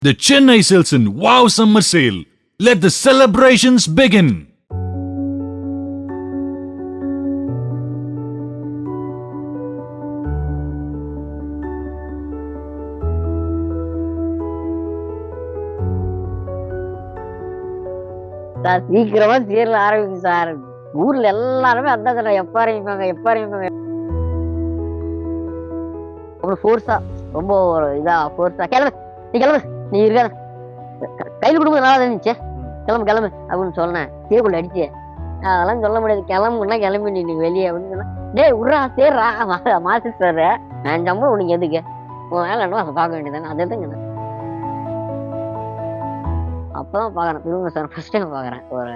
The Chennai Silson Wow Summer Sale. Let the celebrations begin. Sir சீக்கிரமா serial ஆரம்பிக்கும் sir. ஊர்ல எல்லாருமே அதான் சொல்றாங்க, எப்ப ஆரம்பிப்பாங்க எப்ப ஆரம்பிப்பாங்க. அப்புறம் ஃபோர்ஸா ரொம்ப ஒரு இதா ஃபோர்ஸா கிளம்பு நீ கிளம்பு நீ இருக்காத கையில் கொடுக்கும்போது நல்லா இருந்துச்சு, கிளம்பு கிளம்பு அப்படின்னு சொன்னேன். சீக்குள்ள அடிச்சு அதெல்லாம் சொல்ல முடியாது, கிளம்புன்னா கிளம்பி நீ வெளியே அப்படின்னு சொன்னா, டேய் விட்றா சேர்றா மாசி சார் நான் சம்பளம் உனக்கு எதுக்கு, உன் வேலை என்ன அதை பார்க்க வேண்டியதானே, அதை தான் அப்பதான் பாக்குறேன். திரும்ப சார் ஃபர்ஸ்ட் டைம் பாக்குறேன். ஒரு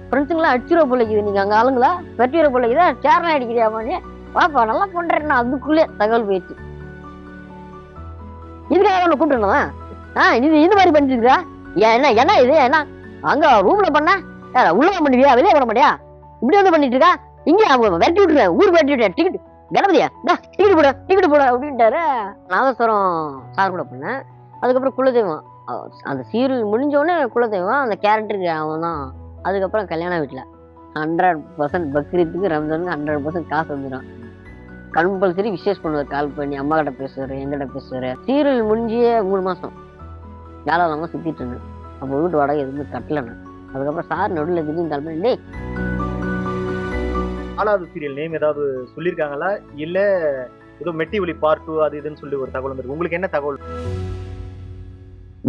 ஃப்ரெண்ட்ஸுங்களாம் அடிச்சுட பிள்ளைக்குது, நீங்க அங்க ஆளுங்களா வெட்டிட பிள்ளைக்குதா சேர்லாம் அடிக்கிறியாமான்னு வாப்பா நல்லா பண்றேன்னா அதுக்குள்ளே தகவல் போயிடுச்சு. இதுக்காக ஒண்ணு கூப்பிட்டுருந்தா இது மாதிரி பண்ணிட்டு இருக்கா என்ன என்ன இது என்ன அங்க ரூம்ல பண்ண உள்ள பண்ணுவியா வெளியே பண்ண மாட்டியா இப்படி வந்து பண்ணிட்டு இருக்கா, இங்க வெட்டி விட்டுருக்கேன் ஊருக்கு வெட்டி விட்டேன், டிக்கெட் கணபதியா டிக்கெட் போட அப்படின்ட்டாரு. நாதஸ்வரம் சார் கூட பண்ணேன். அதுக்கப்புறம் குலதெய்வம் அந்த சீரியல் முடிஞ்சோடனே குலதெய்வம் அந்த கேரக்டருக்கு அவன் தான். அதுக்கப்புறம் கல்யாண வீட்டில் 100% பக்ரீத்துக்கு ரம்ஜானுக்கு 100% காசு வந்துடும். கம்பல்சரி விசேஷ் பண்ணுவார், கால் பண்ணி அம்மா கிட்ட பேசுவார், எங்கிட்ட பேசுவார். சீரியல் முடிஞ்சியே 3 மாதம் வேலை இல்லாமல் சுற்றிட்டு இருந்தேன். அப்போ வீட்டு வாடகை எதுவுமே கட்டலைண்ணா. அதுக்கப்புறம் சார் நடுவில் திடீர்னு கால் பண்ணி, டேய் 4வது சீரியல் நேம் ஏதாவது சொல்லியிருக்காங்களா, இல்ல ஏதோ மெட்டி ஒலி பார்ட் 2 அது இதுன்னு சொல்லி ஒரு தகவல் வந்திருக்கு, உங்களுக்கு என்ன தகவல்?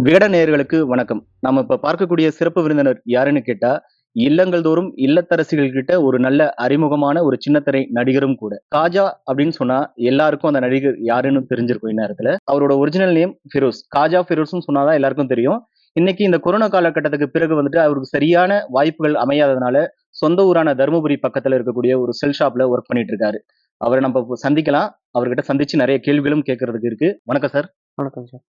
விகட நேயர்களுக்கு வணக்கம். நம்ம இப்ப பார்க்கக்கூடிய சிறப்பு விருந்தினர் யாருன்னு கேட்டா, இல்லங்கள் தோறும் இல்லத்தரசிகள் கிட்ட ஒரு நல்ல அறிமுகமான ஒரு சின்னத்திரை நடிகரும் கூட. காஜா அப்படின்னு சொன்னா எல்லாருக்கும் அந்த நடிகர் யாருன்னு தெரிஞ்சிருக்கும் இந்நேரத்துல. அவரோட ஒரிஜினல் நேம் ஃபிரோஸ். காஜா ஃபிரோஸ்னு சொன்னாதான் எல்லாருக்கும் தெரியும். இன்னைக்கு இந்த கொரோனா காலகட்டத்துக்கு பிறகு வந்துட்டு அவருக்கு சரியான வாய்ப்புகள் அமையாததுனால சொந்த ஊரான தருமபுரி பக்கத்துல இருக்கக்கூடிய ஒரு செல் ஷாப்ல ஒர்க் பண்ணிட்டு இருக்காரு. அவரை நம்ம சந்திக்கலாம். அவர்கிட்ட சந்திச்சு நிறைய கேள்விகளும் கேட்கறதுக்கு இருக்கு. வணக்கம் சார். வணக்கம் சார்.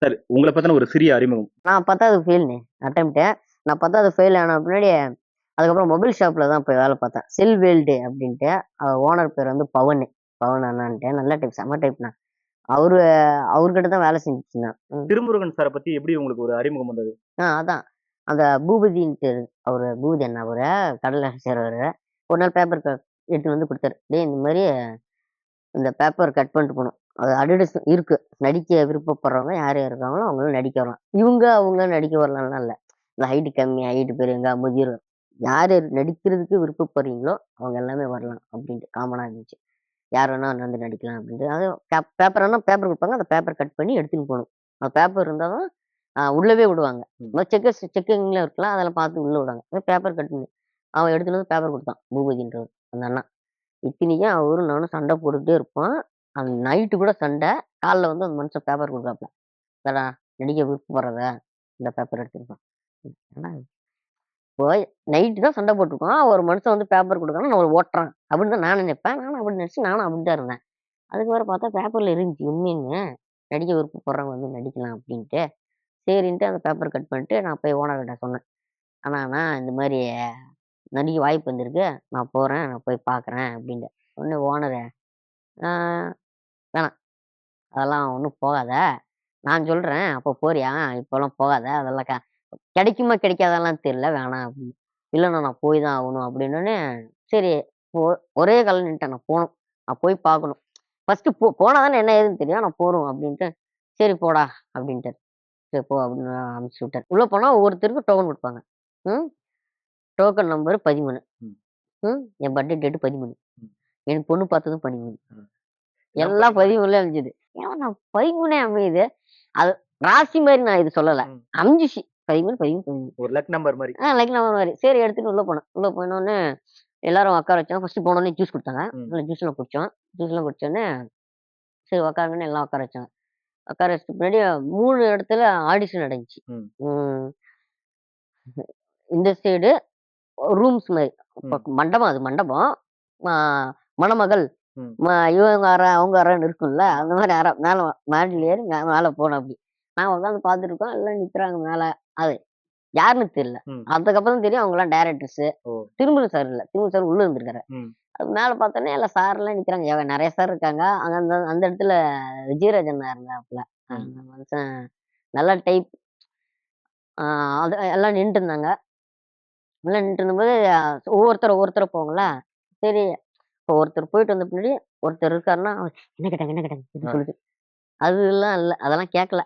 சார், உங்களை பத்தின ஒரு சிறிய அறிமுகம். நான் 10வது ஃபெயில்னு அட்டம்ப்ட்டு. நான் 10வது ஃபெயில் ஆன பின்னாடி அதுக்கப்புறம் மொபைல் ஷாப்பில் தான் போய் வேலை பார்த்தேன். செல் வேல்டு அப்படின்ட்டு. ஓனர் பேர் வந்து பவன் அண்ணான்ட்டு. நல்ல டைப், செம்ம டைப்ண்ணா. அவர்கிட்ட தான் வேலை செஞ்சுச்சுண்ணா. திருமுருகன் சாரை பத்தி எப்படி உங்களுக்கு ஒரு அறிமுகம் வந்தது? அதான் அந்த பூபதின்ட்டு அவரு, பூபதி அண்ணா அவரு கடலை சேர்றவர். ஒரு நாள் பேப்பர் எடுத்துட்டு வந்து கொடுத்தாரு. டேய் இந்த மாதிரி இந்த பேப்பர் கட் பண்ணிட்டு போகணும், அது அட்வர்டைஸ் இருக்கு, நடிக்க விருப்பப்படுறவங்க யார் இருக்காங்களோ அவங்களும் நடிக்க வரலாம், அவங்க நடிக்க வரலாம்லாம் இல்லை. இந்த ஹைட்டு கம்மி ஹைட்டு பெரியவங்க முதிர் யார் நடிக்கிறதுக்கு விருப்பப்படுறீங்களோ அவங்க எல்லாமே வரலாம் அப்படின்ட்டு காமனாக இருந்துச்சு. யார் வேணா வந்து நடிக்கலாம் அப்படின்ட்டு. அது பேப்பர்னா பேப்பர் கொடுப்பாங்க, அந்த பேப்பர் கட் பண்ணி எடுத்துன்னு போகணும். அந்த பேப்பர் இருந்தால் தான் உள்ளவே விடுவாங்க. செக்கிங்ல இருக்கலாம், அதெல்லாம் பார்த்து உள்ள விடுவாங்க. பேப்பர் கட் பண்ணி அவன் எடுத்துன்னு வந்து பேப்பர் கொடுத்தான், பூபதின்றவர் அந்த அண்ணா. இத்தனைக்கும் அவரும் நானும் சண்டை போட்டுக்கிட்டே இருப்போம். அந்த நைட்டு கூட சண்டை. காலைல வந்து அந்த மனுஷன் பேப்பர் கொடுக்குறாப்புல, தடா நடிக்க விருப்பப்படுறத இந்த பேப்பர் எடுத்துருப்பான். ஏன்னா போய் நைட்டு தான் சண்டை போட்டிருக்கோம், ஒரு மனுஷன் வந்து பேப்பர் கொடுக்குறான், நான் ஓட்டுறான் அப்படின்னு தான் நான் நினைப்பேன். நானும் அப்படி நினச்சி நானும் அப்படி தான் இருந்தேன். அதுக்கு வேறு பார்த்தா பேப்பரில் இருந்துச்சு உண்மைன்னு நடிக்க விருப்பப்படுறவங்க வந்து நடிக்கலாம் அப்படின்ட்டு. சரின்ட்டு அந்த பேப்பர் கட் பண்ணிட்டு நான் போய் ஓனர்கிட்ட சொன்னேன். ஆனால் இந்த மாதிரி நடிக்க வாய்ப்பு வந்திருக்கு, நான் போகிறேன், நான் போய் பார்க்குறேன் அப்படின்ட்டு. உடனே ஓனரு, வேணாம் அதெல்லாம் ஒன்றும் போகாத, நான் சொல்கிறேன் அப்போ போறியா, இப்போல்லாம் போகாத, அதெல்லாம் கிடைக்குமா கிடைக்காதெல்லாம் தெரியல, வேணாம் அப்படின்னு. இல்லைண்ணா நான் போய் தான் ஆகணும் அப்படின்னோடனே சரி ஒரே காலம் நின்ட்டேன். நான் போகணும், நான் போய் பார்க்கணும். ஃபஸ்ட்டு போனால் தானே என்ன ஏதுன்னு தெரியும், நான் போகிறோம் அப்படின்ட்டு. சரி போடா அப்படின்ட்டு. சரி போ அப்படின்னு அனுப்பிச்சி விட்டார். உள்ளே போனால் ஒவ்வொருத்தருக்கும் டோக்கன் கொடுப்பாங்க. Token number 13. என் பர்த்டே டேட்டு 13. எனக்கு பொண்ணு பார்த்ததும் 13. எல்லாம் 13 அமைஞ்சது. ஏன்னா நான் 13 அமையுது, அது ராசி மாதிரி நான் இது சொல்லலை, அமைஞ்சிச்சு 13. ஒரு லக் நம்பர் மாதிரி. லக் நம்பர் மாதிரி. சரி எடுத்துட்டு உள்ள போனேன். உள்ள போனோடனே எல்லாரும் உட்கார வச்சாங்க. ஃபர்ஸ்ட் போனோடனே ஜூஸ் கொடுத்தாங்க. ஜூஸ்லாம் குடிச்சோம். ஜூஸ்லாம் குடிச்சோடனே சரி உட்காருங்கன்னு எல்லாம் உட்கார வச்சாங்க. உட்கார வச்சுட்டு பின்னாடி 3 இடத்துல ஆடிஷன் நடந்துச்சு. இந்த சைடு ரூம்ஸ் மாதிரி மண்டபம், அது மண்டபம். மணமகள் இவங்க அற அவங்க அறன்னு இருக்கும்ல, அந்த மாதிரி அற மேலே மாடியில் ஏறி மேலே போனோம். அப்படி நாங்கள் உட்காந்து பார்த்துருக்கோம், எல்லாம் நிற்கிறாங்க மேலே. அது யாருன்னு தெரியல. அதுக்கப்புறம் தெரியும் அவங்கலாம் டைரக்டர்ஸு. திருமுருகன் சார் இல்லை, திருமுருகன் சார் உள்ளே இருந்திருக்காரு. அது மேலே பார்த்தோன்னே எல்லாம் சார்லாம் நிற்கிறாங்க, நிறைய சார் இருக்காங்க. அங்கே அந்த இடத்துல விஜயராஜன் இருந்தாப்புல. அந்த மனுஷன் நல்லா டைப் அது எல்லாம் நின்னுட்டு இருந்தாங்க. எல்லாம் நின்னுட்டு இருந்தபோது ஒவ்வொருத்தரா போவாங்கல்ல. சரி, இப்போ ஒருத்தர் போயிட்டு வந்த பின்னாடி ஒருத்தர் இருக்காருன்னா, "என்ன கேட்டாங்க? என்ன கேட்டாங்க?" ஆ. இப்படி சொல்லுது. அதெல்லாம் இல்ல. அதெல்லாம் கேட்கல.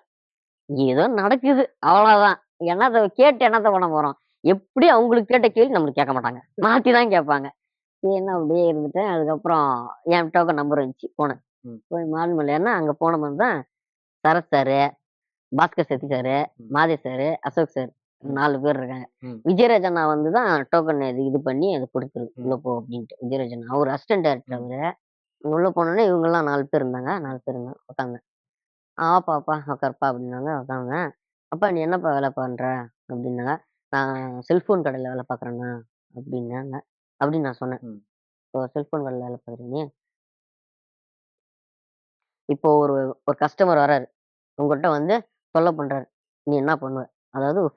ஏதோ நடக்குது. அவ்வளோதான். என்னத்த கேட்டு என்னத்த பண்ண போறோம்? எப்படி அவங்களுக்கு கேட்ட கேள்வி நம்மளுக்கு கேட்க மாட்டாங்க. மாத்தி தான் கேட்பாங்க. சரின்னு அப்படியே இருந்துட்டேன். அதுக்கப்புறம் என் டோக்கன் நம்பர் வந்துச்சு. போனேன். ம். போய் மாலுமில ஏறுனா அங்க போனோம்னா தான் சரத் சாரு, பாஸ்கர் சத்தி சாரு, ம். மாதேஷ் சாரு, அசோக் சார் ம். 4 பேர் இருக்காங்க. ம். விஜயராஜ் அண்ணா வந்து தான் டோக்கன் இது பண்ணி அது குடுத்தது. ம். உள்ள போ அப்படின்ட்டு. விஜயராஜ் அண்ணா. அவரு அசிஸ்டன்ட் டைரக்டர் ம். அவரு. உள்ள போனோனே இவங்கலாம் 4 பேர் இருந்தாங்க. 4 பேர் இருந்தோம். உட்காந்தேன். "வாப்பா அப்பா உட்காருப்பா" அப்படின்னாங்க. உட்காந்தேன். "அப்பா நீ என்னப்பா வேலை பண்ற?" அப்படின்னாங்க. "நான் செல்ஃபோன் கடையில வேலை பார்க்குறேண்ணா" அப்படின்னாங்க. அப்படின்னு நான் சொன்னேன். ம். "ஓ! செல்ஃபோன் கடையில வேலை பார்க்குறீங்க. இப்போ ஒரு ஒரு கஸ்டமர் வராரு. உங்கள்ட்ட வந்து தொல்ல பண்றாரு. நீ என்ன பண்ணுவ?" அதாவது ஒரு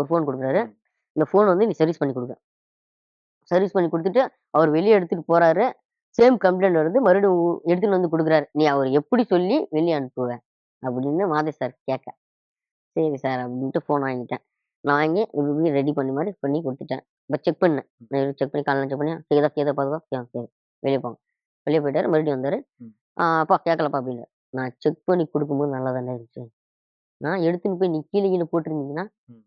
ஃபோன் குடுக்குறாரு. ம். இந்த ஃபோன் வந்து நீ சர்வீஸ் பண்ணி குடுக்க. சர்வீஸ் பண்ணி குடுத்துட்டு, அவர் வெளிய எடுத்துட்டு போறாரு. சேம் கம்ப்ளைண்ட் வருது. மறுபடியும் எடுத்துட்டு வந்து குடுக்குறாரு. "நீ அவர எப்படி சொல்லி வெளிய அனுப்புவ?" அப்படின்னு மாதேஷ் சார் கேட்க. "சரி சார்" அப்படின்ட்டு ஃபோன் வாங்கிட்டேன். நான் வாங்கி இப்படி ரெடி பண்ணி மாரி பண்ணி குடுத்துட்டேன். இப்ப செக் பண்ணேன். செக் பண்ணி காலைல செக் பண்ணி "கேக்குதா கேக்குதா பாத்துக்கோ." சரி. வெளிய போங்க. வெளிய போயிட்டாரு. மறுபடியும் வந்தாரு. ம். அப்பா கேட்கலப்பா" அப்படின்னாரு. நான் செக் பண்ணி குடுக்கும்போது நல்லா தானே இருந்துச்சு. நான் எடுத்துன்னு போய் நீ கீழ கீழ போட்டிருந்தீங்கன்னா, ம்.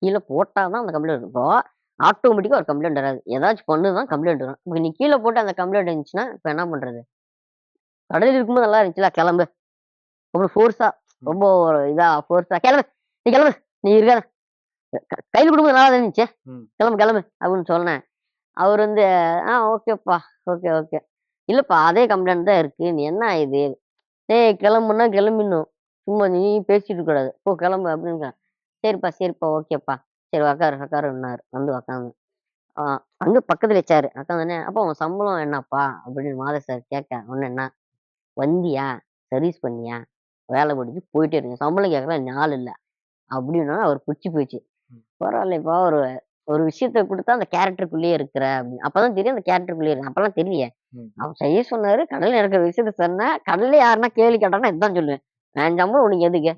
கீழ போட்டா தான் அந்த கம்ப்ளைண்ட் வரும். இப்போ ஆட்டோமேட்டிக்கா ஒரு கம்ப்ளைண்ட் வராது. ஏதாச்சும் பண்ணு தான் கம்ப்ளைண்ட் வரும். இப்ப நீ கீழ போட்டு அந்த கம்ப்ளைண்ட் இருந்துச்சுன்னா, இப்ப என்ன பண்றது? கடையில இருக்கும்போது நல்லா இருந்துச்சுல்ல, கிளம்பு. அப்புறம் ஃபோர்ஸா ம். ரொம்ப ஒரு இதா ஃபோர்ஸா "கிளம்பு, நீ கிளம்பு, நீ இருக்காத. கையில குடுக்கும்போது நல்லா தான் இருந்துச்சு. ம். கிளம்பு, கிளம்பு" அப்படின்னு சொன்னேன். அவரு வந்து, ஓகேப்பா. Okay, okay. இல்லப்பா அதே கம்ப்ளைண்ட் தான் இருக்கு. நீ என்ன இது? டேய் கிளம்புன்னா கிளம்பிடணும். சும்மா நீ பேசிட்டு இருக்கக்கூடாது. போ கிளம்பு" அப்படின்றான். சரிப்பா, சரிப்பா, ஓகேப்பா. சரி உட்காரு, உட்காருன்னாரு. வந்து உட்காந்தேன். ஆ அங்க பக்கத்துல சேரு. உட்காந்தோனே, "அப்பா உன் சம்பளம் என்னப்பா?" அப்படின்னு மாதேஷ் சார் கேட்க, உடனே என்ன, "வந்தியா? சர்வீஸ் பண்ணியா? வேலை முடிஞ்சு போயிட்டே இருங்க. சம்பளம் கேட்கல நீ ஆள் இல்ல." அப்படின்னோனே அவருக்கு புடிச்சு போச்சு. ம். பரவாயில்லைப்பா ஒரு ஒரு விஷயத்த குடுத்தா அந்த கேரக்டருக்குள்ளேயே இருக்கிற அப்படின்னு. அப்பதான் தெரியும் அந்த கேரக்டருக்குள்ளேயே இருக்கேன். அப்பலாம் தெரியலையே. ம். அவர் செய்ய சொன்னாரு. கடல்ல இருக்கிற விஷயத்த சொன்னேன். கடல்ல யாருன்னா கேள்வி கேட்டாங்கன்னா இதான் சொல்லுவேன். "என் சம்பளம் உனக்கு எதுக்கு?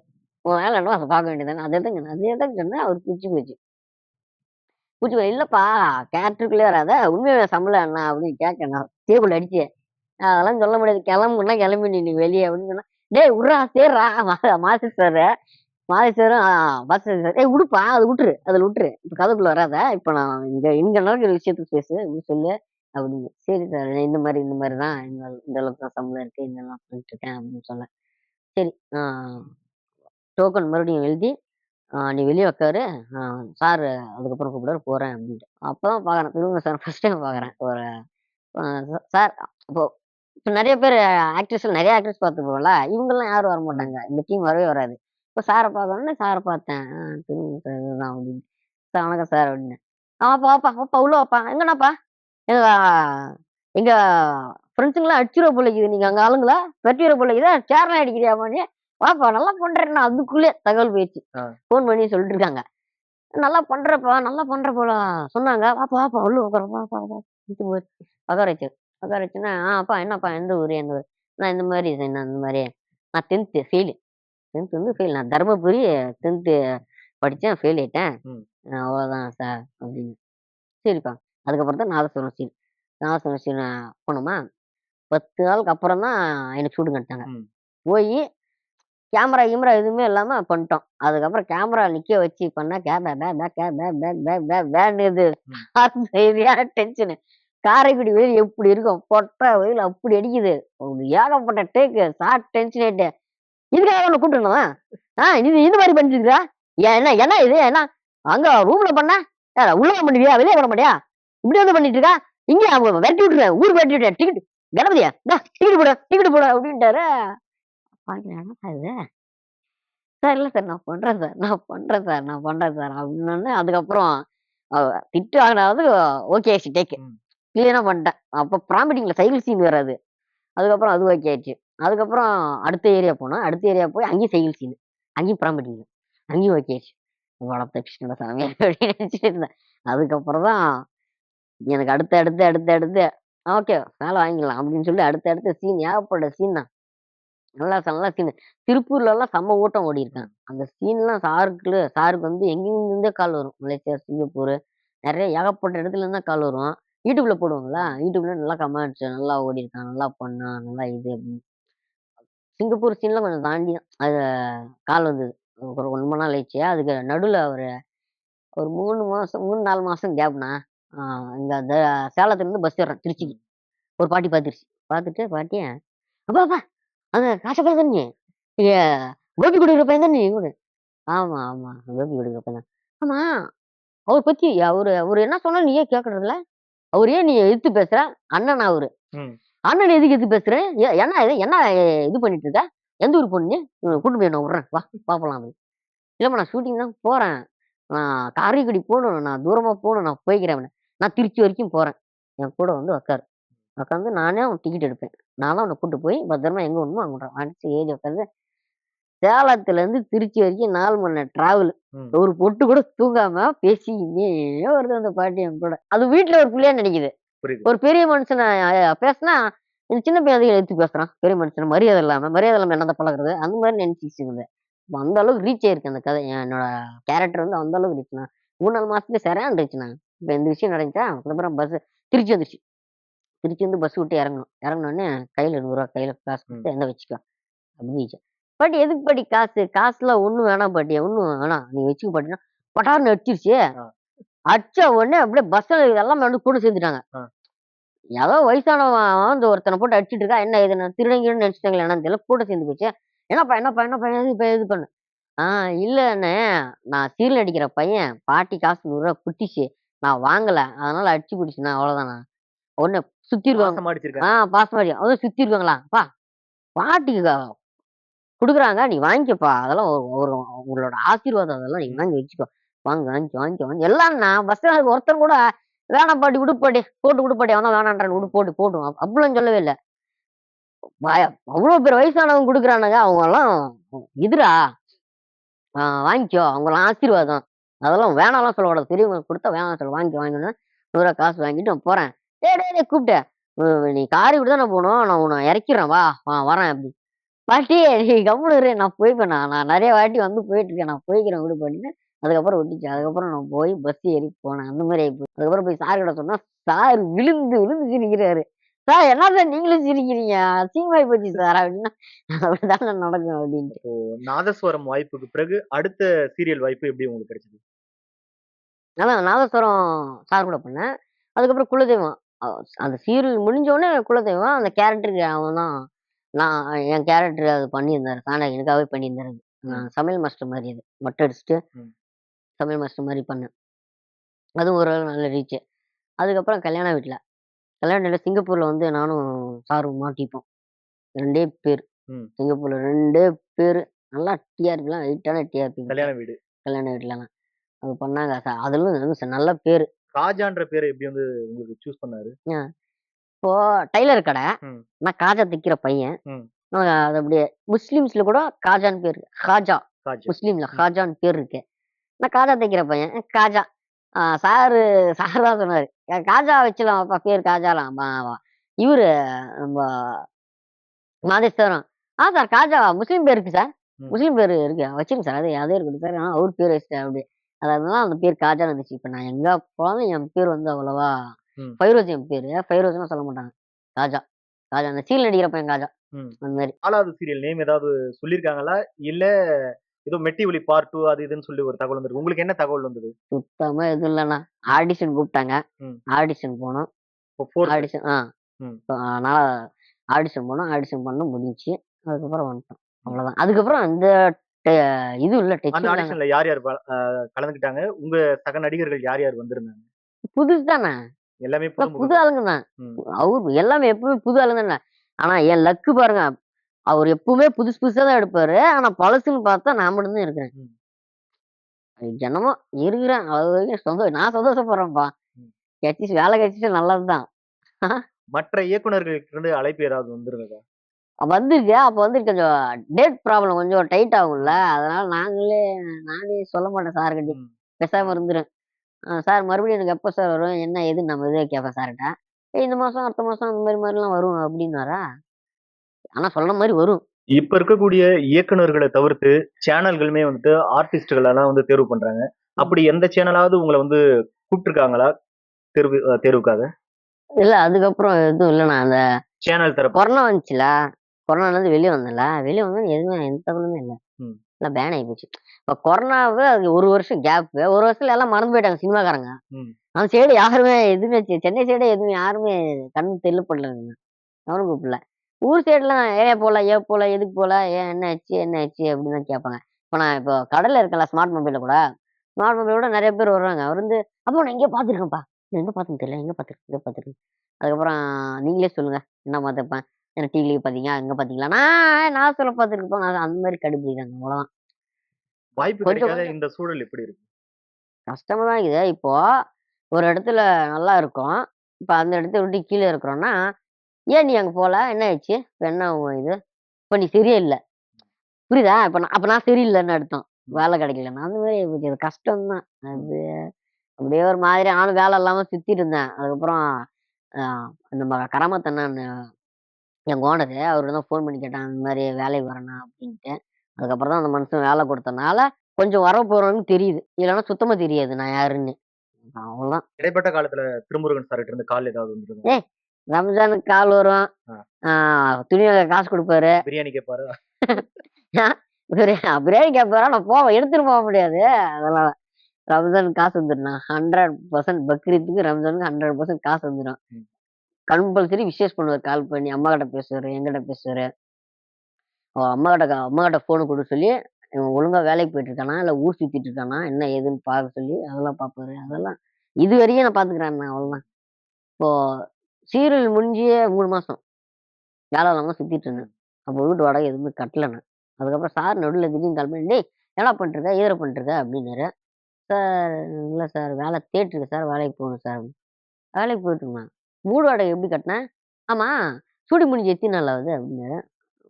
உன் வேலை என்னவோ அத பார்க்க வேண்டியது தானே." அதேதான் சொன்னேன். அதேதான் சொன்னேன். அவருக்கு புடிச்சு போச்சு. புடிச்சு போய், "இல்லப்பா கேரக்டருக்குள்ளயே வராத. உண்மையா சம்பளம் என்ன?" அப்படின்னு கேட்க நான் டேபிள் அடிச்சு, "அதெல்லாம் சொல்ல முடியாது. கிளம்புன்னா கிளம்பி நீ வெளிய" அப்படின்னு சொன்னா, "டேய் உட்றா சேர்றா" மாஸ்டர் சாரு மாதேஷ் சாரும் பாஸ்கர் சார், "ஏய் உடுப்பா அத உட்டுரு. அதுல உட்டுரு. இப்ப கதைக்குள்ள வராத. இப்ப நான் இங்க இங்க நடக்கிற விஷயத்த பேசு" அப்படின்னு சொல்லு அப்படின்னு. "சரி சார். இந்த மாரி தான். இந்த அளவுக்கு தான் சம்பளம் இருக்கு. இதெல்லாம் பண்ணிட்டு இருக்கேன்" அப்படின்னு சொன்னேன். சரி. டோக்கன் மறுபடியும் எழுதி, "நீ வெளிய உட்காரு. அ சாரு அதுக்கப்புறம் கூப்பிடுவாரு போறேன்" அப்படின்ட்டு. அப்பதான் பார்க்குறேன். திரும்ப சார் ஃபர்ஸ்ட் டைம் பார்க்குறேன். ஒரு அ சார் இப்போ இப்ப நெறைய பேரு நெறைய ஆக்டர்ஸ் பார்த்துருப்போம்ல. இவங்கலாம் யாரும் வரமாட்டாங்க. இந்த டீம் வரவே வராது. இப்ப சார பார்க்கணும்னே சார பார்த்தேன். திரும்ப சார் இதுதான் அப்படின்னு. "சார் வணக்கம் சார்" அப்படின்னேன். வாப்பா, வாப்பா, வாப்பா உள்ள வாப்பா. எங்கனப்பா? எங்க எங்க ஃப்ரெண்ட்ஸுங்கலாம் அடிச்சிருவ போல இருக்குது. நீங்க அங்க ஆளுங்கள வெட்டிருவ போல இருக்குதே. சேர்லாம் அடிக்கிறியாம்மா நீ? வாப்பா நல்லா பண்றேன்னா அதுக்குள்ளயே தகவல் போயிருச்சு. ஆ. ஃபோன் பண்ணி சொல்லிட்டு இருக்காங்க. "நல்லா பண்றப்பா, நல்லா பண்ற போல" சொன்னாங்க. "வாப்பா, வாப்பா உள்ள உட்காரு. வாப்பா, வா." உட்கார வச்சாரு. உட்கார வச்சோனே, அப்பா என்னப்பா எந்த ஊரு? எந்த ஊரு?" நான் இந்த மாரி நான் இந்த மாரி நான் 10த் ஃபெயிலு. 10த் வந்து ஃபெயில். நான் தர்மபுரி 10த் படிச்சேன். ஃபெயில் ஆயிட்டேன். ம். அவ்வளோதான் சார் அப்படின்னு. சரிப்பா. அதுக்கப்புறம் தான் நாதஸ்வரம் சீன். நாதஸ்வரம் சீன் போனோமா, 10 நாளுக்கு அப்புறம் தான் எனக்கு ஷூட்டிங் எடுத்தாங்க. ம். போயி கேமரா கீமரா எதுவுமே இல்லாம பண்ணிட்டோம். அதுக்கப்புறம் கேமரா நிக்க வச்சு பண்ணா கே பே பே பே கே பே பே பே பே பேன்னுது. ம். சரியான டென்ஷனு. காரைக்குடி வெயில் எப்படி இருக்கும்? பொட்ட வெயில் அப்படி அடிக்குது. ஒரு ஏகப்பட்ட டேக்கு. சார் டென்ஷன் ஆயிட்டு, "இதுக்காக உன்ன கூட்டிட்டு வந்தோம். நீ இந்த மாரி பண்ணிட்டு இருக்கிற? என்ன என்ன இது? என்ன அங்க ரூம்ல பண்ண? உள்ள வர பண்ணுவியா? வெளிய வர மாட்டியா? இப்படி வந்து பண்ணிட்டு இருக்க? இங்க விரட்டி விட்டுருவேன். ஊருக்கு விரட்டி விட்டுருவேன். டிக்கெட் கணபதியா இந்தா டிக்கெட் போடு, டிக்கெட் போடு" அப்படின்ட்டாரு. பாக்கிறேன் என்னடா இது? சார் இல்ல சார் நான் பண்றேன் சார். நான் பண்றேன் சார் அப்படின்னோனே, அதுக்கப்புறம் அ திட்டு வாங்குனாவது ஓகே ஆயிடுச்சு டேக்கு. ம். கிளீனா பண்ணிட்டேன். அப்ப ப்ராம்படிங்ல சைக்கிள் சீன் வராது. அதுக்கப்புறம் அது ஓகே ஆயிடுச்சு. அதுக்கப்புறம் அடுத்த ஏரியா போனோம். அடுத்த ஏரியா போய் அங்கேயும் சைக்கிள் சீனு. அங்கேயும் ப்ராம்படிங்ல. அங்கேயும் ஓகே ஆயிடுச்சு. அப்பாடா தப்பிச்சிட்டேன்டா சாமி அப்படின்னு நினைச்சுட்டு இருந்தேன். அதுக்கப்புறம் தான் எனக்கு அடுத்து ஓகே வேலை வாங்கிக்கலாம் அப்படின்னு சொல்லி அடுத்த சீன் ஏகப்பட்ட சீன் தான். நல்லா நல்லா சீனு. திருப்பூர்லலாம் செம்ம ஓட்டம் ஓடியிருக்கேன். அந்த சீன்லாம் சாருக்கு வந்து எங்கெங்கிருந்தோ கால் வரும். மலேசியா, சிங்கப்பூரு நெறைய ஏகப்பட்ட இடத்துலருந்து தான் கால் வரும். யூடியூப்ல போடுவாங்கல்ல, யூடியூப்ல நல்லா கமெண்ட்ஸ் நல்லா ஓடியிருக்கான், நல்லா பண்ணான், நல்லா இது அப்படின்னு. சிங்கப்பூர் சீன்லாம் கொஞ்சம் தாண்டி தான் அது கால் வந்தது. ஒரு ரொம்ப நாள் ஆயிடுச்சு. அதுக்கு நடுவுல ஒரு 3 மாசம் 3, 4 மாசம் கேப்ண்ணா. ஆ இங்க சேலத்துலருந்து பஸ் ஏறுறேன் திருச்சிக்கு. ஒரு பாட்டி பார்த்துருச்சு. பார்த்துட்டு பாட்டி, "அப்பா அப்பா அந்த காசப்பா தானே? நீங்க கோபி குடியிருக்கிற பையன் தானே இவரு?" "ஆமா, ஆமா. கோபி குடியிருக்கிற பையன் தான்." "ஆமா, அவர பத்தி அவரு என்ன சொன்னாலும் நீ ஏன் கேட்கறதில்ல? அவர ஏன் நீ எதிர்த்து பேசுற? அண்ணனா அவரு. ம். அண்ணன எதுக்கு எதிர்த்து பேசுற? என்ன இது பண்ணிட்டு இருக்க? எந்த ஊர் பொண்ணு நீ? கூட்டிட்டு போய் நான் விடுறேன். வா போலாம்." அப்படின்னு. "இல்லம்மா நான் ஷூட்டிங் தான் போறேன். நான் காரைக்குடி போணும். நான் தூரமா போணும். நான் போய்க்கிறேன்" அப்படின்னேன். "நான் திருச்சி வரைக்கும் போறேன். என் கூட வந்து உட்காரு. உட்காந்து நானே அவன் டிக்கெட் எடுப்பேன். நான் தான் உன்ன கூட்டு போய் பத்திரமா எங்க விடணுமோ அங்க விடுறேன்." அடிச்சு ஏறி உட்காந்து சேலத்துலேருந்து திருச்சி வரைக்கும் 4 மணி நேரம் டிராவலு. ம். ஒரு பொட்டு கூட தூங்காம பேசிக்கின்னே வருது அந்த பாட்டி என் கூட. அது வீட்ல ஒரு புள்ளையா நடிக்குது. புரியுது. ஒரு பெரிய மனுஷன பேசுனா, இந்த சின்ன பையன் எதுக்கு எதிர்த்து பேசுறான்? பெரிய மனுஷன மரியாதை இல்லாம என்னத்த பழகுறது? அந்த மாரி நெனச்சுக்கிட்டு இருந்தேன். அப்ப அந்த அளவுக்கு ரீச் ஆயிருக்கு அந்த கதை. என்னோட கேரக்டர் வந்து அந்த அளவுக்கு ரீச்ண்ணா. 3, 4 மாசத்துலயே சரியான ரீச்ண்ணா. இப்ப இந்த விஷயம் நடந்துச்சா, அதுக்கப்புறம் திருச்சி வந்துருச்சு. திருச்சி வந்து பஸ் விட்டு இறங்கணும். இறங்குனோனே கையில ரூ. 100 கையில காசு ம். குடுத்து, "இந்தா வச்சுக்கோ" அப்படின்னு. "பாட்டி எதுக்கு பாட்டி காசு? காசுலாம் ஒண்ணும் வேணாம் பாட்டி. ஒண்ணும் வேணாம். நீ வச்சுக்க பாட்டின்னா" பட்டார்ன்னு அடிச்சிருச்சு. ஆ. அடிச்ச உடனே அப்படியே பஸ்ல எல்லாமே வந்து கூட சேர்ந்துட்டாங்க. ஆ. ஏதோ வயசானவன் வந்து ஒருத்தன போட்டு அடிச்சிட்டு இருக்கா. என்ன இது திருடன் கிருடன்னு நெனச்சுட்டாங்களா என்னன்னு தெரியல. கூட சேர்ந்து போச்சு. என்னப்பா எது இப்ப இது பண்ணு. "ஆ இல்ல அண்ணே, நான் சீரியல் நடிக்கிற பையன். பாட்டி காசு ரூ. 100 குடுத்துச்சு. நான் வாங்கல. அதனால அடிச்சு புடிச்சுண்ணா அவ்வளோதாண்ணா." உடனே சுத்திருவாங்க. பாசமா அடிச்சிருக்காங்க. பாசமாரி. அதுவும் சுத்திருவாங்களா. "அப்பா பாட்டிக்கு குடுக்குறாங்க. நீ வாங்கிக்கப்பா. அதெல்லாம் ஒரு உங்களோட ஆசீர்வாதம் அதெல்லாம் நீ ம். வாங்கி வச்சுக்கோ. வாங்கிக்கோ." எல்லாம்ண்ணா பஸ்ல ஒருத்தர் கூட "வேணாம் பாட்டி விடு பாட்டி. போட்டு விடு பாட்டி. அவன் தான் வேணான்றான். விடு போட்டு போட்டும்." அப்படிலாம் சொல்லவே இல்ல. வய அவ்ளோ பேர் வயசானவங்க குடுக்குறானுங்க. அவங்கலாம் இதுடா வாங்கிக்கோ. அவங்கலாம் ஆசீர்வாதம். அதெல்லாம் வேணாம்லாம் சொல்லக்கூடாது. பெரியவங்களுக்கு குடுத்தா வேணாம்னு சொல்லு. வாங்கிக்கோன்னு ரூ. 100 காசு வாங்கிட்டு நான் போறேன். டேய் கூப்பிட்டேன். நீ காரைக்குடி தானே போணும். நான் உன்ன இறக்கிறேன் வா. வரேன்" அப்படி. "பாட்டி நீ கம்முனு இரு. நான் போய்ப்பேன். நான் நெறைய வாட்டி வந்து போயிட்டுருக்கேன். நான் போய்க்கிறேன் விடு" பாட்டின்னு. அதுக்கப்புறம் விட்டுச்சு. அதுக்கப்புறம் நான் போய் பஸ் ஏறி போனேன். அந்த மாரி ஆயிப்போச்சு. அதுக்கப்புறம் போய் சார் கிட்ட சொன்னா, சார் விழுந்து விழுந்து சிரிக்கிறாரு. "சார் என்ன சார் நீங்களும் சிரிக்கிறீங்க? அசிங்கமாயி போச்சு சார்" அப்படின்னா, "அப்படிதாங்க நடக்கும்" அப்படின்ட்டு. இப்போ நாதஸ்வரம் வாய்ப்புக்கு பிறகு அடுத்த சீரியல் வாய்ப்பு எப்படி உங்களுக்கு கிடைச்சது? அதான் நாதஸ்வரம் சார் கூட பண்ணேன். அதுக்கப்புறம் குலதெய்வம். அ அந்த சீரியல் முடிஞ்சோனே குலதெய்வம். அந்த கேரக்டருக்கு அவன் தான் நான் என் கேரக்டர் அது பண்ணியிருந்தாரு. சாண்டா எனக்காகவே பண்ணியிருந்தாரு அது. ம். சமையல் மாஸ்டர் மாரி அது. மொட்டை அடிச்சுட்டு ம். சமையல் மாஸ்டர் மாரி பண்ணேன். அதுவும் ஓரளவு நல்ல ரீச். அதுக்கப்புறம் கல்யாண வீட்ல. கல்யாண வீட்ல சிங்கப்பூர்ல வந்து நானும் சாரும் மாட்டிப்போம். 2 பேர். ம். சிங்கப்பூர்ல 2 பேரு. நல்லா டிஆர்பிலாம் வெயிட்டான டிஆர்பி கல்யாண வீடு. கல்யாண வீட்லலாம். அது பண்ணாங்க. அதிலும் நல்ல பேரு. காஜான்ற பேர எப்படி வந்து உங்களுக்கு சூஸ் பண்ணாரு? அ இப்போ டைலர் கடை. ம். நான் காஜா தைக்கிற பையன். ம். அது அப்படியே முஸ்லிம்ஸ்ல கூட காஜான்னு பேரு. ஹாஜா. காஜா. முஸ்லீம்ல ம். ஹாஜான்னு பேர் இருக்கு. நான் காஜா தைக்கிற பையன். காஜா. சாரு சார் தான் சொன்னாரு. காஜா வச்சுடலாம்ப்பா பேர் காஜாலாம். இவரு நம்ப மாதேஸ்வரம். சார் காஜா முஸ்லீம் பேர் இருக்கு சார். ம். முஸ்லீம் பேரு இருக்கு. வச்சுருங்க சார். அதே இருக்கட்டும் சார். அவரு பேர் வச்சுட்டேன் அப்படி. அதனால அந்த பேர் காஜான்னு வந்துச்சு. இப்ப நான் எங்க போனாலும் என் பேர் வந்து அவ்வளவா ம். ஃபைரோஸ் என் பேரு. ஃபைரோஸ்லாம் சொல்ல மாட்டாங்க. காஜா. காஜா அந்த சீரியல் நடிக்கிற பையன் காஜா. ம். அந்த மாரி. 4வது சீரியல் நேம் ஏதாவது சொல்லியிருக்காங்களா? இல்ல ஏதோ மெட்டி ஒலி பார்ட் 2 அது இதுன்னு சொல்லி ஒரு தகவல் வந்திருக்கு. உங்களுக்கு என்ன தகவல் வந்தது? சுத்தமா எதுவும் இல்லண்ணா. ஆடிஷன் கூப்பிட்டாங்க. ம். ஆடிஷன் போனோம். இப்போ 4த். ஆடிஷன் ம். அதனால ஆடிஷன் போனோம். ஆடிஷன் பண்ணோம் முடிஞ்சுச்சு. அதுக்கப்புறம் வந்துட்டோம். அவ்வளோதான். அதுக்கப்புறம் அந்த டெ இது இல்ல டச் அந்த இல்லங்க. ஆடிஷன்ல யார் யார் கலந்துக்கிட்டாங்க? உங்க சக நடிகர்கள் யார் யார் வந்திருந்தாங்க? புதுசு தானே. எல்லாமே புது எல்லாம் புது முகங்கள். ஆளுங்க தான். ம். அவரு எல்லாமே எப்பவுமே புது ஆளுங்க தானே. ஆனா என் லக்கு பாருங்க. அவரு எப்பவுமே புதுசு புதுசா தான் எடுப்பாரு. ஆனா பழசுன்னு பார்த்தா நான் மட்டும் தான் இருக்கிறேன். ம். என்னமோ இருக்கிறேன். அது வரைக்கும் நான் சந்தோஷப்படுறேன்ப்பா. ம். அட்லீஸ்ட் வேலை கிடைச்சுட்டா நல்லது தான். மற்ற இயக்குனர்கள்ட்ட இருந்து அழைப்பு ஏதாவது வந்திருந்ததா? வந்திருக்கு. அப்ப வந்து கொஞ்சம் டேட் ப்ராப்ளம் கொஞ்சம் டைட் ஆகும்ல. அதனால நானே சொல்ல மாட்டேன் சார்கிட்டயும். ம். பேசாம இருந்துருவேன். சார் மறுபடியும் எனக்கு எப்ப சார் வரும்? என்ன ஏதுன்னு நம்ம இதே கேட்பேன் சார்ட்ட. இந்த மாசம், அடுத்த மாசம் அந்த மாரிலாம் வரும் அப்டின்னாரா. ஆனா சொன்ன மாரி வரும். இப்ப இருக்கக்கூடிய இயக்குனர்களை தவிர்த்து சேனல்களுமே வந்துட்டு ஆர்டிஸ்டுகள் எல்லாம் வந்து தேர்வு பண்றாங்க. அப்படி எந்த சேனலாவது உங்கள வந்து கூப்பிட்டுருக்காங்களா? தேர்வுக்காக? இல்ல அதுக்கப்புறம் எதுவும் இல்லண்ணா. அந்த சேனல் தரப்பு. கொரோனா வந்துச்சுல, கொரோனாலேருந்து வெளிய வந்தேன்ல, வெளிய வந்தோனே எதுவுமே எந்த தகவலுமே இல்ல. ம். எல்லாம் பேன் ஆயி போச்சு. இப்ப கொரோனாவு அது 1 வருஷம் கேப்பு. 1 வருஷத்துல எல்லாம் மறந்து போயிட்டாங்க சினிமாக்காரங்க. ம். அந்த சைடு யாருமே எதுவுமே சென்னை சைடே எதுவும் யாருமே கண்ணு தெரியல படலங்க. அவரும் கூப்பிடல. ஊர் சைடுலாம் ஏன் போல? ஏன் போல? எதுக்கு போல? ஏன் என்ன ஆச்சு? என்ன ஆச்சு? அப்படின்னு தான் கேட்பாங்க. இப்போ கடையில இருக்கேன்ல ஸ்மார்ட் மொபைல்ல கூட, ஸ்மார்ட் மொபைல் கூட நெறைய பேர் வருவாங்க. அவர் வந்து, "அப்பா நான் எங்கேயோ பார்த்துருக்கேன்ப்பா." "நான் எங்க பார்த்தேன்னு தெரியல. எங்க பார்த்துருக்கேன்? எங்க பார்த்துருக்கேன்?" அதுக்கப்புறம் நீங்களே சொல்லுங்க. என்ன பார்த்துருப்பேன்? என்ன டிவில பார்த்தீங்களா? எங்க பார்த்தீங்களா? நான் சொல்ல பார்த்துருக்கப்பா. நான் அந்த மாரி கடுப்பிடிக்கிறாங்க. அவ்வளோதான். வாய்ப்பு கொஞ்சம் கிடைக்காத கொஞ்சம் இந்த சூழல் எப்படி இருக்கு? கஷ்டமா தான் இருக்குது. இப்போ ஒரு இடத்துல நல்லா இருக்கோம். இப்ப அந்த இடத்த விட்டு கீழ இருக்கிறோம்னா, "ஏன் நீ அங்க போல? என்ன ஆச்சு? இப்ப என்ன உன் இது? இப்ப நீ சரியில்ல." புரியுதா? அப்ப நான் சரியில்லன்னு அர்த்தம். வேலை கிடைக்கலன்னு. அந்த மாரி ஆயிப்போச்சு. அது கஷ்டம் தான். அது அப்படியே ஒரு மாதிரி நானும் வேலை இல்லாம சுத்திட்டு இருந்தேன். அதுக்கப்புறம் அ நம்ம கராமத் அண்ணன் எங்க ஓனரு அவரு தான் ஃபோன் பண்ணி கேட்டாங்க. இந்த மாரி வேலைக்கு வரேண்ணா அப்படின்ட்டு. அதுக்கப்புறம் தான் அந்த மனுஷன் வேலை குடுத்தனால, கொஞ்சம் வரப்போறவனுக்கு தெரியுது. இல்லன்னா சுத்தமா தெரியாது நான் யாருன்னு. அவ்வளோதான். இடைப்பட்ட காலத்துல திருமுருகன் சார்கிட்ட இருந்து கால் ஏதாவது வந்திருந்தா? ஏய் ரம்ஜானுக்கு கால் வரும். ஆ. ஆ துணி வாங்க காசு குடுப்பாரு. பிரியாணி கேட்பாரா? பிரியாணி கேட்பாரா? நான் எடுத்துட்டு போக முடியாது. அதெல்லாம் ரம்ஜானுக்கு காசு வந்துருண்ணா. 100% பக்ரீத்துக்கு, ரம்ஜானுக்கு 100% காசு வந்துரும். ம். கம்பல்சரி விஷேஸ் பண்ணுவாரு கால் பண்ணி. அம்மாகிட்ட பேசுவாரு, என்கிட்ட பேசுவாரு. அம்மாகிட்ட ஃபோன குடுக்க சொல்லி, இவன் ஒழுங்கா வேலைக்கு போயிட்டு இருக்கானா? இல்ல ஊர் சுத்திட்டு இருக்கானா? என்ன ஏதுன்னு பார்க்க சொல்லி அதெல்லாம் பார்ப்பாரு. அதெல்லாம் இதுவரையும் நான் பார்த்துக்கிறேண்ணா அவ்வளோதான். இப்போ சீரியல் முடிஞ்சே 3 மாசம். வேலை இல்லாம சுத்திட்டு இருந்தேன். அப்போ வீட்டு வாடகை எதுவுமே கட்டல நான். அதுக்கப்புறம் சார் நடுவுல திடீர்னு கால் பண்ணி, "டேய் என்னடா பண்ணிட்டுருக்க? எதுல பண்ணிட்டுருக்க?" அப்படின்னாரு. "சார் இல்ல சார் வேலை தேடிட்டு இருக்கேன் சார். வேலைக்கு போகணும் சார்." "வேலைக்கு போயிட்டு இருந்தேன். வீடு வாடகை எப்படி கட்டுன?" "ஆமா ஷூட்டிங் முடிஞ்சு எத்தன நாள் ஆகுது?" அப்படின்னாரு.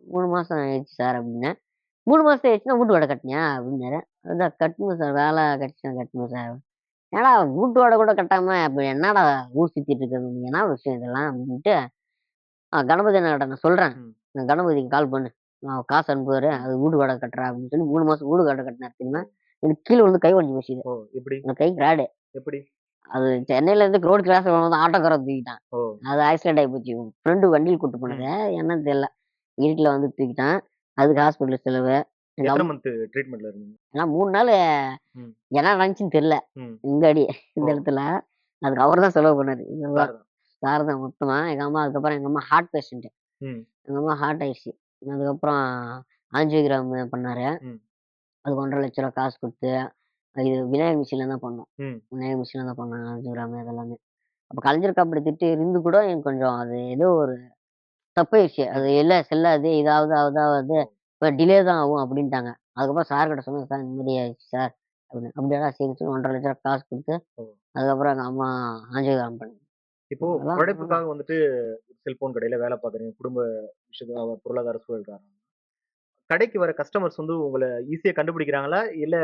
3 மாசம் ஆயிடுச்சு சார் அப்படின்னேன். 3 மாசம் ஆயிடுச்சுன்னா வீட்டு வாடகை கட்டினியா? அப்படின்னாரு. அதான் கட்டணும் சார். வேலை கிடைச்சுச்சுனா கட்டணும் சார். "ஏன்டா வீட்டு வாடகை கூட கட்டாம இப்ப என்னடா ஊர் சுத்திட்டு இருக்கிறது? என்ன விஷயம் இதெல்லாம்?" அப்படின்ட்டு, கணபதி அண்ணாகிட்ட நான் சொல்றேன். ம். கணபதிக்கு கால் பண்ணு. நான் காசு அனுப்புவாரு. அது வீடு வாடகை கட்டுறேன் அப்படின்னு சொல்லி 3 மாசம் வீடு வாடகை கட்டினாரு தெரியுமா? எனக்கு கீழ விழுந்து கை உடைஞ்சு போச்சு. ஓ! எப்படி? அந்த கைக்கு ராடு. எப்படி? அது சென்னையில இருந்து ரோடு கிராஸ் பண்ணும்போது ஆட்டோக்காரன் தூக்கிட்டான். ஓ! அது ஆக்சிடென்ட் ஆயி போச்சு. ஃப்ரெண்டு வண்டியில கூட்டு போனது. என்னன்னு தெரியல. இருட்டுல வந்து தூக்கிட்டான். அதுக்கு ஹாஸ்பிட்டல் செலவு. எங்க எத்தன மந்த் ட்ரீட்மெண்ட்ல இருந்தீங்க? எல்லாம் 3 நாளு ம். என்ன நடந்துச்சுன்னு தெரியல. ம். இந்த அடி இந்த ஓ! இடத்துல. அதுக்கு அவர் தான் செலவு பண்ணாரு. இதெல்லாம் சார் தான். சார் தான் மொத்தமா. அதுக்கப்புறம் எங்க அம்மா ஹார்ட் பேஷண்ட். ம். எங்க அம்மா ஹார்ட் ஆயிடுச்சு. அதுக்கப்புறம் ஆஞ்சியோகிராம் பண்ணாரு. ம். அதுக்கு 1,50,000 காசு குடுத்து, இது விநாயகர் மிஷின்ல தான் பண்ணோம். ம். விநாயகர் மிஷின்ல தான் பண்ணோம். ஆஞ்சியோகிராம் இதெல்லாமே. அப்ப கலைஞர் காப்பீடு திட்டம் இருந்து கூட எனக்கு கொஞ்சம் அது ஏதோ ஒரு தப்பாயிருச்சு. அது இல்ல செல்லாது. இதாவது அதாவது இப்ப டிலே தான் ஆகும் அப்டின்ட்டாங்க. அதுக்கப்புறம் சார் கிட்ட சொன்னேன். சார் இந்த மாரி ஆயிடுச்சு சார் அப்படின்னு. அப்படியாடா சரின்னு சொல்லி 1,50,000 காசு குடுத்து, ஓ! அதுக்கப்புறம் எங்க அம்மா ஆஞ்சியோகிராம் பண்ணாங்க. இப்போ அதெல்லாம் உழைப்புக்காக வந்துட்டு செல்போன் கடையில வேலை பார்க்குறீங்க. குடும்ப விஷயத்துல பொருளாதார சூழல் காரணமா. கடைக்கு வர கஸ்டமர்ஸ் வந்து உங்கள ஈஸியா கண்டுபிடிக்கிறாங்களா? இல்ல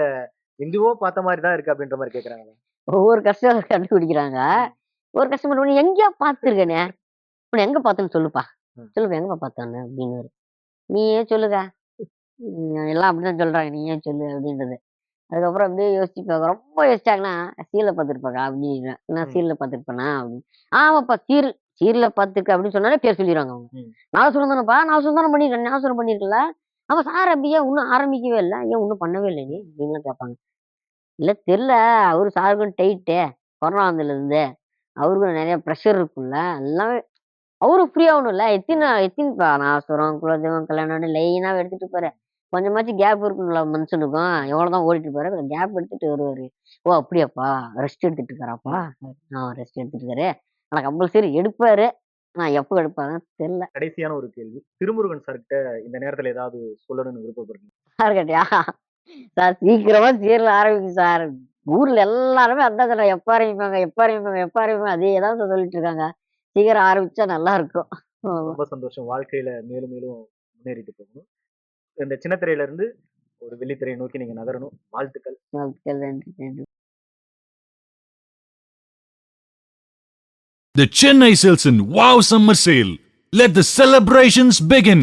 எங்கேயோ பார்த்த மாரி தான் இருக்கு அப்படின்ற மாரி கேட்கறாங்களா? ஒவ்வொரு கஸ்டமர் கண்டுபிடிக்கிறாங்க. ம். ஒரு கஸ்டமர் உன்ன எங்கேயோ பார்த்துருக்கேனே! உன்ன எங்க பார்த்தேன்னு சொல்லுப்பா. ம். சொல்லுப்பா எங்கப்பா பார்த்தான்னு அப்டின்னுவாரு. நீயே சொல்லுடா. எல்லாம் அப்படிதான் சொல்றாங்க. நீயே சொல்லு அப்படின்றது. அதுக்கப்புறம் அப்படியே யோசிச்சுப்பாங்க. ரொம்ப யோசிச்சாங்கன்னா, "சீரியல்ல பார்த்துருப்பேன்க்கா" அப்படின்னுவேன். "நான் ம். சீரியல்ல பார்த்துருப்பேனா?" அப்படின்னு. "ஆமாப்பா சீரியல்ல பார்த்துருக்க" அப்படின்னு சொன்னாலே பேர் சொல்லிருவாங்க அவங்க. ம். "நாதஸ்வரம் தானப்பா, நாதஸ்வரம் தானே பண்ணியிருக்கேன். நாதஸ்வரம் பண்ணியிருக்கேன்ல. ஆமா சார் அப்படியே இன்னும் ஆரம்பிக்கவே இல்ல. ஏன் இன்னும் பண்ணவே இல்ல நீ?" அப்படின்லாம் கேட்பாங்க. "இல்ல தெர்ல. அவரு சாருக்கும் டைட்டு. கொரோனா வந்ததுலருந்து. அவருக்கும் நெறைய ப்ரெஷர் இருக்கும்ல. எல்லாமே அவரும் ஃப்ரீ ஆகணும்ல. எத்தினிப்பா நாதஸ்வரம், குலதெய்வம், கல்யாணம்னு லைனாவே எடுத்துட்டு இருப்பாரு. கொஞ்சமாச்சும் கேப் இருக்கணும்ல மனுஷனுக்கும். எவ்வளோதான் ஓடிட்டு இருப்பாரு. கொஞ்சம் கேப் எடுத்துட்டு வருவாரு. "ஓ! அப்படியாப்பா! ரெஸ்ட் எடுத்துட்டு இருக்காராப்பா? ரெஸ்ட் எடுத்துட்டு இருக்காரு." ஆனா கம்பல்சரி எடுப்பாரு. ஆனா எப்ப எடுப்பாருன்னு தெரியல. கடைசியான ஒரு கேள்வி. திருமுருகன் சார்கிட்ட இந்த நேரத்துல ஏதாவது சொல்லணும்னு விருப்பப்படுறீங்க? யாரு கேட்டியா? சார் சீக்கிரமா சீரியல் ஆரம்பிங்க சார். ஊர்ல எல்லாருமே அதான் சொல்றாங்க. எப்ப ஆரம்பிப்பாங்க? எப்ப ஆரம்பிப்பாங்க? எப்ப ஆரம்பிப்பாங்க? அதே தான் சார் சொல்லிட்டு இருக்காங்க. சீக்கிரம் ஆரம்பிச்சா நல்லா இருக்கும். ஆமா. ரொம்ப சந்தோஷம். வாழ்க்கையில மேலும் மேலும் முன்னேறிட்டு போகணும். இந்த சின்ன திரையில இருந்து ஒரு வெள்ளித்திரையை நோக்கி நீங்க நகரணும். வாழ்த்துக்கள். வாழ்த்துக்கள். நன்றி, நன்றி. The Chennai Silks in Wow Summer Sale. Let the celebrations begin.